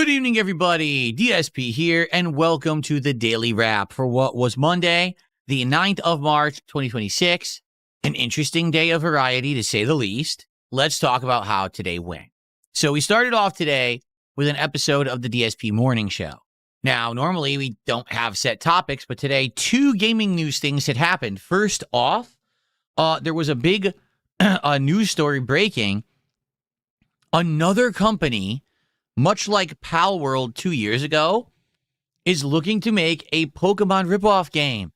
Good evening, everybody. DSP here, and welcome to the Daily Wrap for what was Monday, the 9th of March, 2026. An interesting day of variety, to say the least. Let's talk about how today went. So we started off today with an episode of the DSP Morning Show. Now, normally we don't have set topics, but today, two gaming news things had happened. First off, there was a big news story breaking. Another company, much like Palworld 2 years ago, is looking to make a Pokemon ripoff game.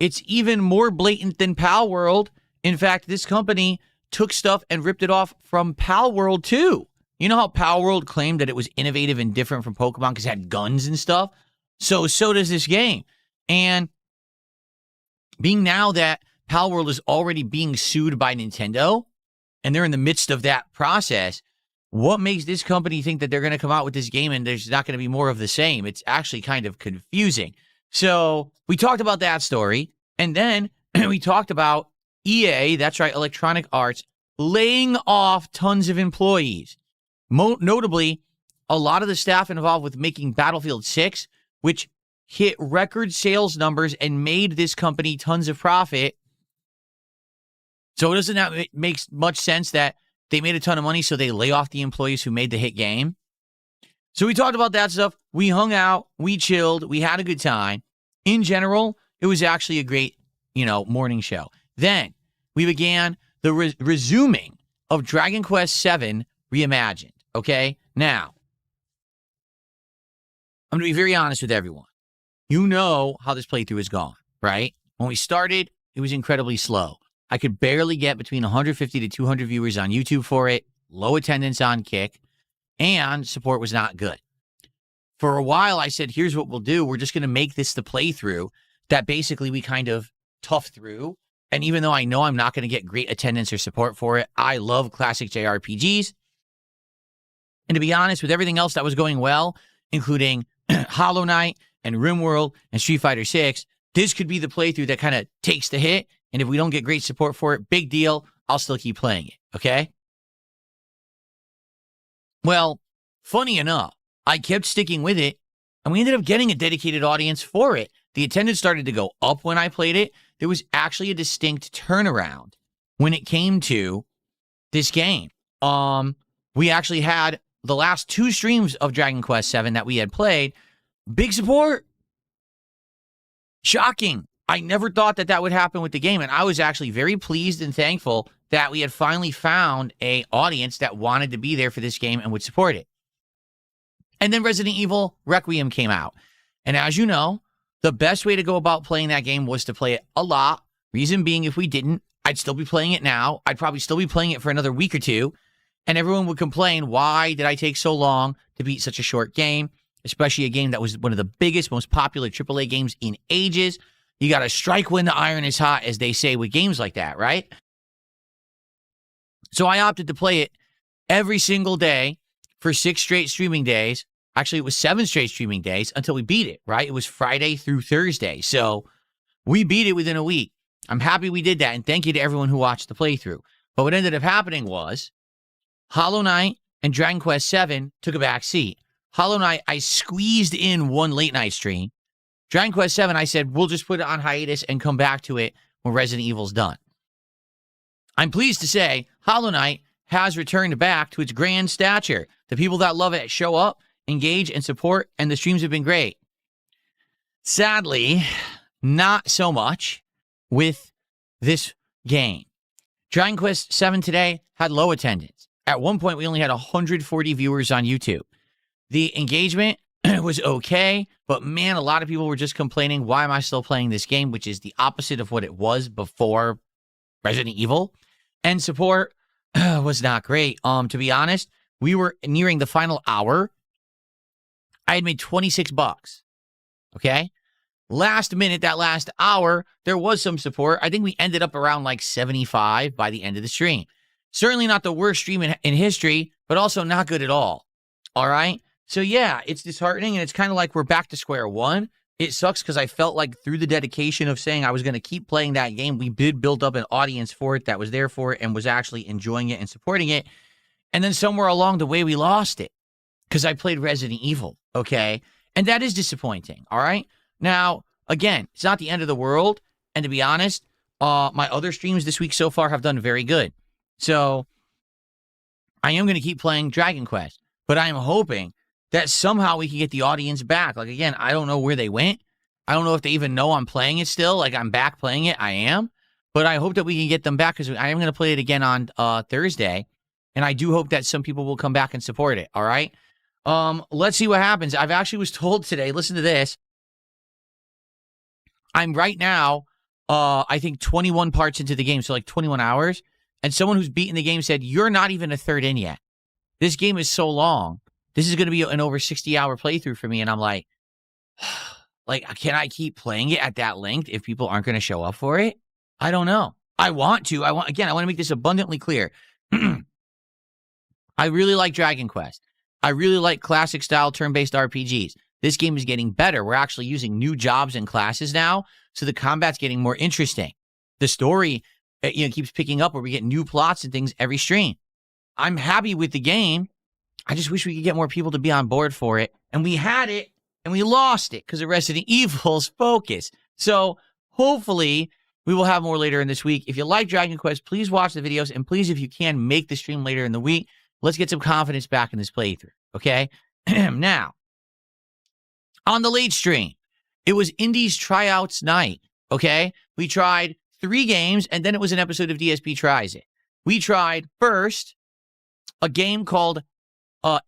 It's even more blatant than Palworld. In fact, this company took stuff and ripped it off from Palworld 2. You know how Palworld claimed that it was innovative and different from Pokemon because it had guns and stuff? So does this game. And being now that Palworld is already being sued by Nintendo, and they're in the midst of that process, what makes this company think that they're going to come out with this game and there's not going to be more of the same? It's actually kind of confusing. So we talked about that story. And then we talked about EA, that's right, Electronic Arts, laying off tons of employees. Notably, a lot of the staff involved with making Battlefield 6, which hit record sales numbers and made this company tons of profit. So doesn't that make much sense that they made a ton of money, so they lay off the employees who made the hit game? So we talked about that stuff. We hung out. We chilled. We had a good time. In general, it was actually a great, morning show. Then we began the resuming of Dragon Quest VII Reimagined. Okay? Now, I'm going to be very honest with everyone. You know how this playthrough has gone, right? When we started, it was incredibly slow. I could barely get between 150 to 200 viewers on YouTube for it, low attendance on Kick, and support was not good. For a while, I said, here's what we'll do. We're just going to make this the playthrough that basically we kind of tough through. And even though I know I'm not going to get great attendance or support for it, I love classic JRPGs. And to be honest, with everything else that was going well, including Hollow Knight and RimWorld and Street Fighter 6, this could be the playthrough that kind of takes the hit. And if we don't get great support for it, big deal, I'll still keep playing it, okay? Well, funny enough, I kept sticking with it, and we ended up getting a dedicated audience for it. The attendance started to go up when I played it. There was actually a distinct turnaround when it came to this game. We actually had the last two streams of Dragon Quest VII that we had played. Big support. Shocking. I never thought that would happen with the game, and I was actually very pleased and thankful that we had finally found an audience that wanted to be there for this game and would support it. And then Resident Evil Requiem came out. And as you know, the best way to go about playing that game was to play it a lot. Reason being, if we didn't, I'd still be playing it now. I'd probably still be playing it for another week or two. And everyone would complain, why did I take so long to beat such a short game? Especially a game that was one of the biggest, most popular AAA games in ages. You got to strike when the iron is hot, as they say with games like that, right? So I opted to play it every single day for 6 straight streaming days. Actually, it was 7 straight streaming days until we beat it, right? It was Friday through Thursday. So we beat it within a week. I'm happy we did that, and thank you to everyone who watched the playthrough. But what ended up happening was Hollow Knight and Dragon Quest VII took a back seat. Hollow Knight, I squeezed in one late night stream. Dragon Quest VII, I said, we'll just put it on hiatus and come back to it when Resident Evil's done. I'm pleased to say Hollow Knight has returned back to its grand stature. The people that love it show up, engage, and support, and the streams have been great. Sadly, not so much with this game. Dragon Quest VII today had low attendance. At one point, we only had 140 viewers on YouTube. The engagement was okay, but man, a lot of people were just complaining, why am I still playing this game, which is the opposite of what it was before Resident Evil. And support was not great. To be honest, we were nearing the final hour. I had made $26. Okay? Last minute, that last hour, there was some support. I think we ended up around like 75 by the end of the stream. Certainly not the worst stream in history, but also not good at all. All right? So yeah, it's disheartening, and it's kind of like we're back to square one. It sucks because I felt like through the dedication of saying I was going to keep playing that game, we did build up an audience for it that was there for it and was actually enjoying it and supporting it. And then somewhere along the way, we lost it. because I played Resident Evil, okay? And that is disappointing, all right? Now, again, it's not the end of the world. And to be honest, my other streams this week so far have done very good. So I am going to keep playing Dragon Quest, but I am hoping that somehow we can get the audience back. Like, again, I don't know where they went. I don't know if they even know I'm playing it still. Like, I'm back playing it. I am. But I hope that we can get them back because I am going to play it again on Thursday. And I do hope that some people will come back and support it. All right. Let's see what happens. I've actually was told today, listen to this. I'm right now, I think 21 parts into the game. So like 21 hours. And someone who's beaten the game said, you're not even a third in yet. This game is so long. This is going to be an over 60-hour playthrough for me. And I'm like, can I keep playing it at that length if people aren't going to show up for it? I don't know. I want to. I want to make this abundantly clear. I really like Dragon Quest. I really like classic style turn-based RPGs. This game is getting better. We're actually using new jobs and classes now, so the combat's getting more interesting. The story, keeps picking up where we get new plots and things every stream. I'm happy with the game. I just wish we could get more people to be on board for it. And we had it, and we lost it because of Resident Evil's focus. So hopefully we will have more later in this week. If you like Dragon Quest, please watch the videos. And please, if you can, make the stream later in the week. Let's get some confidence back in this playthrough, okay? Now, on the late stream, it was Indies Tryouts Night, okay? We tried 3 games, and then it was an episode of DSP Tries It. We tried, first, a game called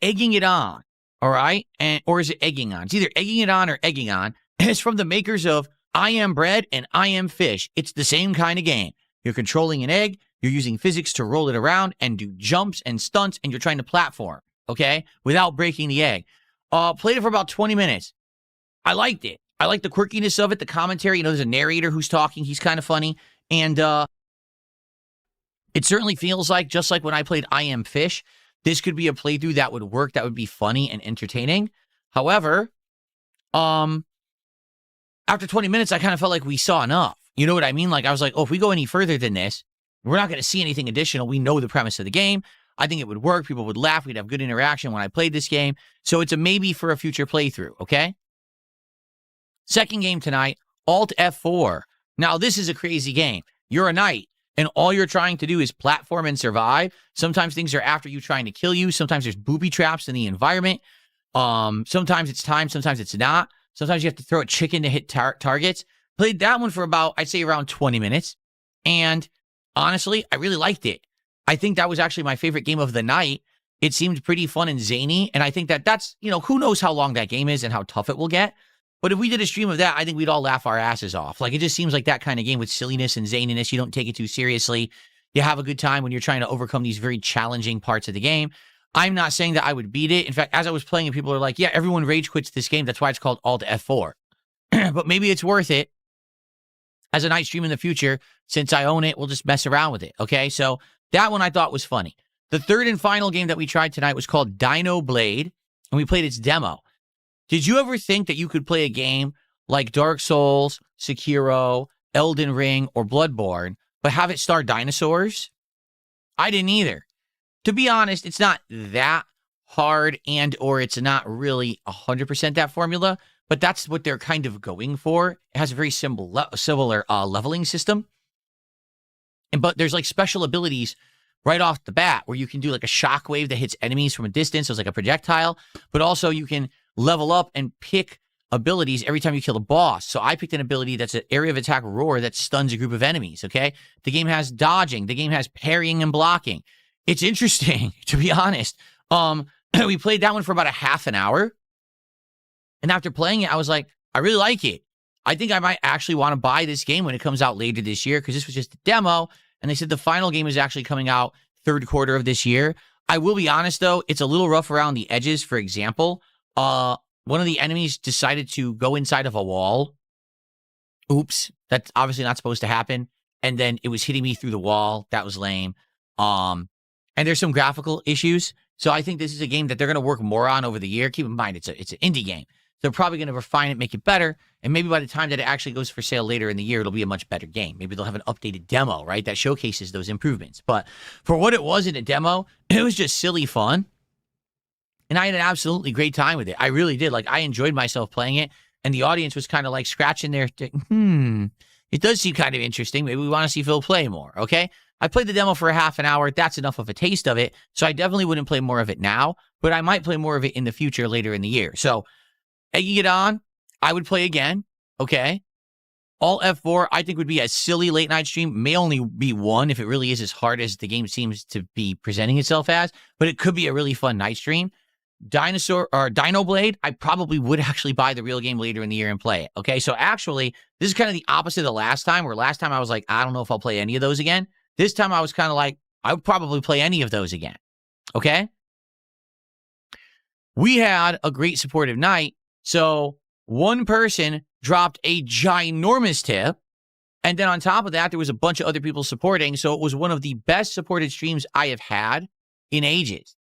Egging It On, all right? Or is it Egging On? It's either Egging It On or Egging On. It's from the makers of I Am Bread and I Am Fish. It's the same kind of game. You're controlling an egg, you're using physics to roll it around and do jumps and stunts, and you're trying to platform, okay, without breaking the egg. Played it for about 20 minutes. I liked it. I like the quirkiness of it, the commentary. There's a narrator who's talking. He's kind of funny. And it certainly feels like, just like when I played I Am Fish, this could be a playthrough that would work, that would be funny and entertaining. However, after 20 minutes, I kind of felt like we saw enough. You know what I mean? Like, I was like, if we go any further than this, we're not going to see anything additional. We know the premise of the game. I think it would work. People would laugh. We'd have good interaction when I played this game. So it's a maybe for a future playthrough, okay? Second game tonight, Alt F4. Now, this is a crazy game. You're a knight, and all you're trying to do is platform and survive. Sometimes things are after you trying to kill you. Sometimes there's booby traps in the environment. Sometimes it's time. Sometimes it's not. Sometimes you have to throw a chicken to hit targets. Played that one for about, I'd say, around 20 minutes. And honestly, I really liked it. I think that was actually my favorite game of the night. It seemed pretty fun and zany. And I think that's, who knows how long that game is and how tough it will get. But if we did a stream of that, I think we'd all laugh our asses off. Like, it just seems like that kind of game with silliness and zaniness. You don't take it too seriously. You have a good time when you're trying to overcome these very challenging parts of the game. I'm not saying that I would beat it. In fact, as I was playing it, people are like, yeah, everyone rage quits this game. That's why it's called Alt F4. But maybe it's worth it as a night stream in the future. Since I own it, we'll just mess around with it, okay? So that one I thought was funny. The third and final game that we tried tonight was called Dino Blade, and we played its demo. Did you ever think that you could play a game like Dark Souls, Sekiro, Elden Ring, or Bloodborne, but have it star dinosaurs? I didn't either. To be honest, it's not that hard or it's not really 100% that formula, but that's what they're kind of going for. It has a very similar leveling system. But there's like special abilities right off the bat where you can do like a shockwave that hits enemies from a distance. So it's like a projectile, but also you can level up and pick abilities every time you kill a boss. So I picked an ability that's an area of attack roar that stuns a group of enemies, okay? The game has dodging. The game has parrying and blocking. It's interesting, to be honest. We played that one for about a half an hour. And after playing it, I was like, I really like it. I think I might actually want to buy this game when it comes out later this year because this was just a demo. And they said the final game is actually coming out third quarter of this year. I will be honest, though, it's a little rough around the edges. For example, one of the enemies decided to go inside of a wall. Oops, that's obviously not supposed to happen. And then it was hitting me through the wall. That was lame. And there's some graphical issues. So I think this is a game that they're going to work more on over the year. Keep in mind, it's an indie game. They're probably going to refine it, make it better. And maybe by the time that it actually goes for sale later in the year, it'll be a much better game. Maybe they'll have an updated demo, right, that showcases those improvements. But for what it was in a demo, it was just silly fun. And I had an absolutely great time with it. I really did. Like, I enjoyed myself playing it. And the audience was kind of like scratching their, it does seem kind of interesting. Maybe we want to see Phil play more. Okay. I played the demo for a half an hour. That's enough of a taste of it. So I definitely wouldn't play more of it now, but I might play more of it in the future later in the year. So egging it on, I would play again. Okay. All F4, I think would be a silly late night stream. May only be one if it really is as hard as the game seems to be presenting itself as, but it could be a really fun night stream. Dino Blade, I probably would actually buy the real game later in the year and play it. Okay, so actually, this is kind of the opposite of the last time, where last time I was like, I don't know if I'll play any of those again. This time I was kind of like, I would probably play any of those again. Okay? We had a great supportive night, so one person dropped a ginormous tip, and then on top of that, there was a bunch of other people supporting, so it was one of the best supported streams I have had in ages.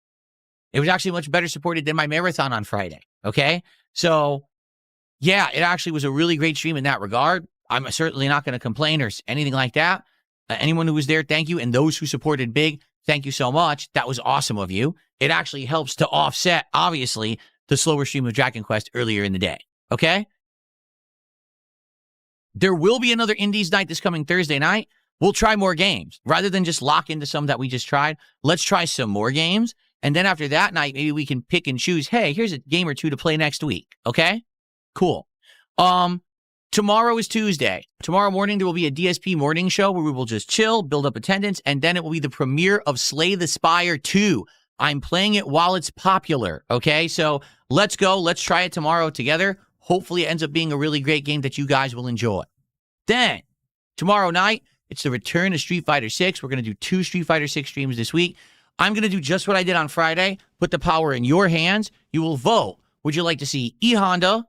It was actually much better supported than my marathon on Friday, okay? So, yeah, it actually was a really great stream in that regard. I'm certainly not going to complain or anything like that. Anyone who was there, thank you. And those who supported big, thank you so much. That was awesome of you. It actually helps to offset, obviously, the slower stream of Dragon Quest earlier in the day, okay? There will be another Indies night this coming Thursday night. We'll try more games. Rather than just lock into some that we just tried, let's try some more games. And then after that night, maybe we can pick and choose, hey, here's a game or two to play next week. Okay? Cool. Tomorrow is Tuesday. Tomorrow morning, there will be a DSP morning show where we will just chill, build up attendance, and then it will be the premiere of Slay the Spire 2. I'm playing it while it's popular. Okay? So let's go. Let's try it tomorrow together. Hopefully, it ends up being a really great game that you guys will enjoy. Then, tomorrow night, it's the return of Street Fighter 6. We're going to do 2 Street Fighter 6 streams this week. I'm going to do just what I did on Friday. Put the power in your hands. You will vote. Would you like to see E Honda,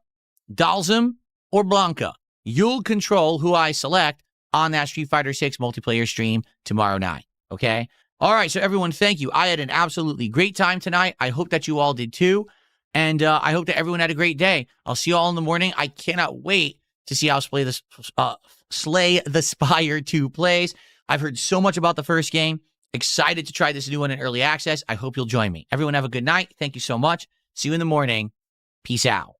Dalsum, or Blanca? You'll control who I select on that Street Fighter 6 multiplayer stream tomorrow night. Okay? All right, so everyone, thank you. I had an absolutely great time tonight. I hope that you all did too. And I hope that everyone had a great day. I'll see you all in the morning. I cannot wait to see how Slay the Spire 2 plays. I've heard so much about the first game. Excited to try this new one in early access. I hope you'll join me. Everyone have a good night. Thank you so much. See you in the morning. Peace out.